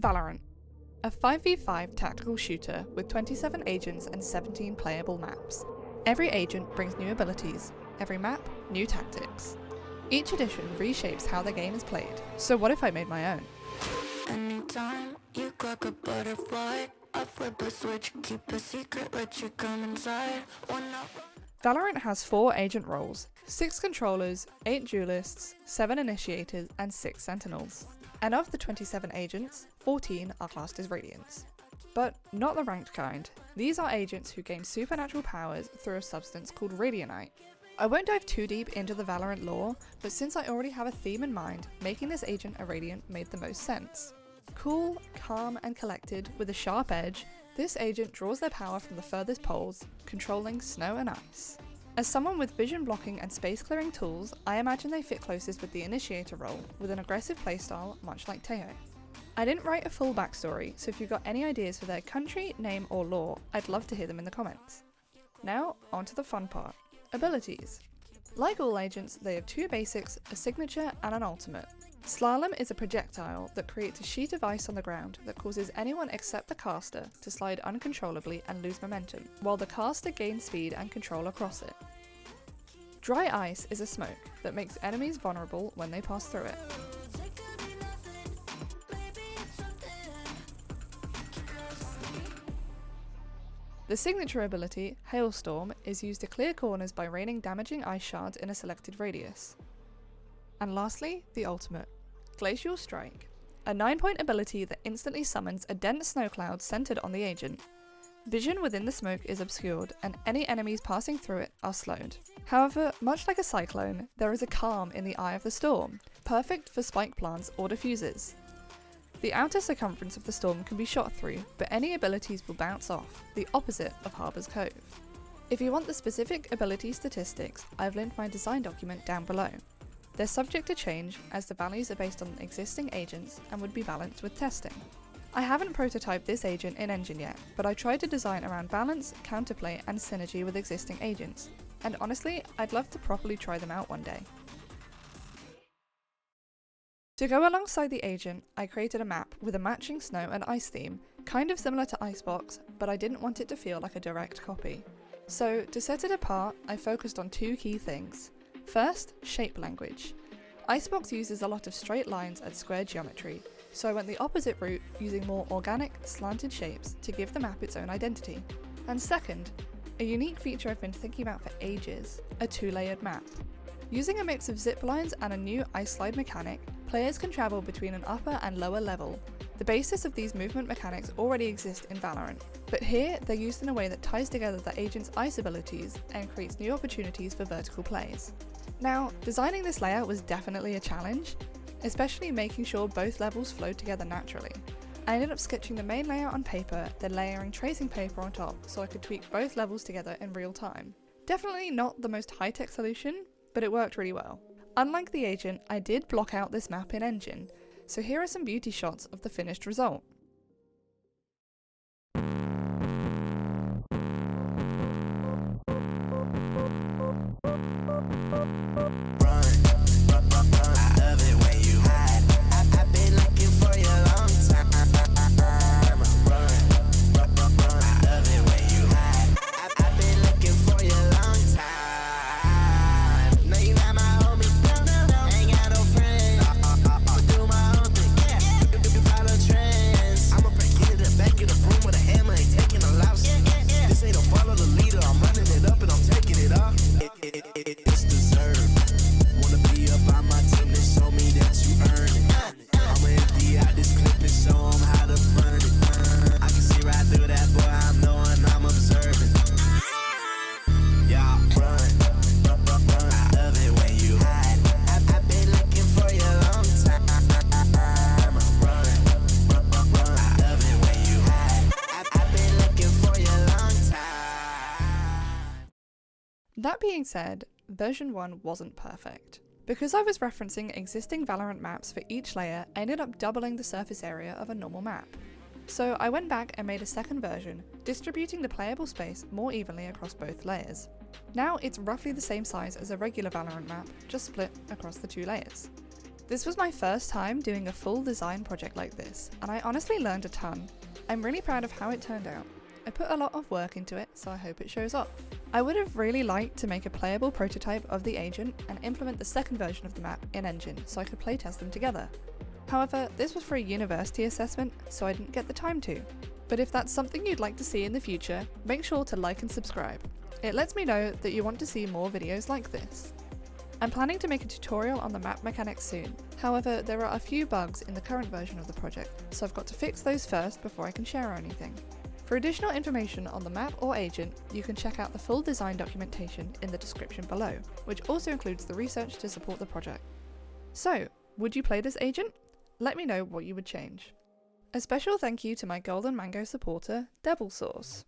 Valorant, a 5v5 tactical shooter with 27 agents and 17 playable maps. Every agent brings new abilities, every map, new tactics. Each edition reshapes how the game is played, so what if I made my own? Anytime you clock a butterfly, I flip a switch, keep a secret, let you come inside. Valorant has 4 agent roles, 6 controllers, 8 duelists, 7 initiators, and 6 sentinels. And of the 27 agents, 14 are classed as Radiants. But not the ranked kind. These are agents who gain supernatural powers through a substance called Radianite. I won't dive too deep into the Valorant lore, but since I already have a theme in mind, making this agent a Radiant made the most sense. Cool, calm, and collected, with a sharp edge, this agent draws their power from the furthest poles, controlling snow and ice. As someone with vision blocking and space clearing tools, I imagine they fit closest with the initiator role, with an aggressive playstyle much like Teo. I didn't write a full backstory, so if you've got any ideas for their country, name, or lore, I'd love to hear them in the comments. Now, on to the fun part. Abilities. Like all agents, they have 2 basics, a signature and an ultimate. Slalom is a projectile that creates a sheet of ice on the ground that causes anyone except the caster to slide uncontrollably and lose momentum, while the caster gains speed and control across it. Dry ice is a smoke that makes enemies vulnerable when they pass through it. The signature ability, Hailstorm, is used to clear corners by raining damaging ice shards in a selected radius. And lastly, the ultimate, Glacial Strike, a 9-point ability that instantly summons a dense snow cloud centered on the agent. Vision within the smoke is obscured, and any enemies passing through it are slowed. However, much like a cyclone, there is a calm in the eye of the storm, perfect for spike plants or diffusers. The outer circumference of the storm can be shot through, but any abilities will bounce off, the opposite of Harbour's Cove. If you want the specific ability statistics, I've linked my design document down below. They're subject to change, as the values are based on existing agents and would be balanced with testing. I haven't prototyped this agent in engine yet, but I tried to design around balance, counterplay, and synergy with existing agents, and honestly, I'd love to properly try them out one day. To go alongside the agent, I created a map with a matching snow and ice theme, kind of similar to Icebox, but I didn't want it to feel like a direct copy. So, to set it apart, I focused on 2 key things. First, shape language. Icebox uses a lot of straight lines and square geometry, so I went the opposite route, using more organic, slanted shapes to give the map its own identity. And second, a unique feature I've been thinking about for ages, a 2-layered map. Using a mix of zip lines and a new ice slide mechanic, players can travel between an upper and lower level. The basis of these movement mechanics already exist in Valorant, but here they're used in a way that ties together the agent's ice abilities and creates new opportunities for vertical plays. Now, designing this layout was definitely a challenge, especially making sure both levels flowed together naturally. I ended up sketching the main layout on paper, then layering tracing paper on top so I could tweak both levels together in real time. Definitely not the most high-tech solution, but it worked really well. Unlike the agent, I did block out this map in engine, so here are some beauty shots of the finished result. That being said, version 1 wasn't perfect. Because I was referencing existing Valorant maps for each layer, I ended up doubling the surface area of a normal map. So I went back and made a second version, distributing the playable space more evenly across both layers. Now it's roughly the same size as a regular Valorant map, just split across the 2 layers. This was my first time doing a full design project like this, and I honestly learned a ton. I'm really proud of how it turned out. I put a lot of work into it, so I hope it shows off. I would have really liked to make a playable prototype of the agent and implement the second version of the map in Engine so I could playtest them together. However, this was for a university assessment, so I didn't get the time to. But if that's something you'd like to see in the future, make sure to like and subscribe. It lets me know that you want to see more videos like this. I'm planning to make a tutorial on the map mechanics soon. However, there are a few bugs in the current version of the project, so I've got to fix those first before I can share anything. For additional information on the map or agent, you can check out the full design documentation in the description below, which also includes the research to support the project. So, would you play this agent? Let me know what you would change. A special thank you to my Golden Mango supporter, Devil Sauce.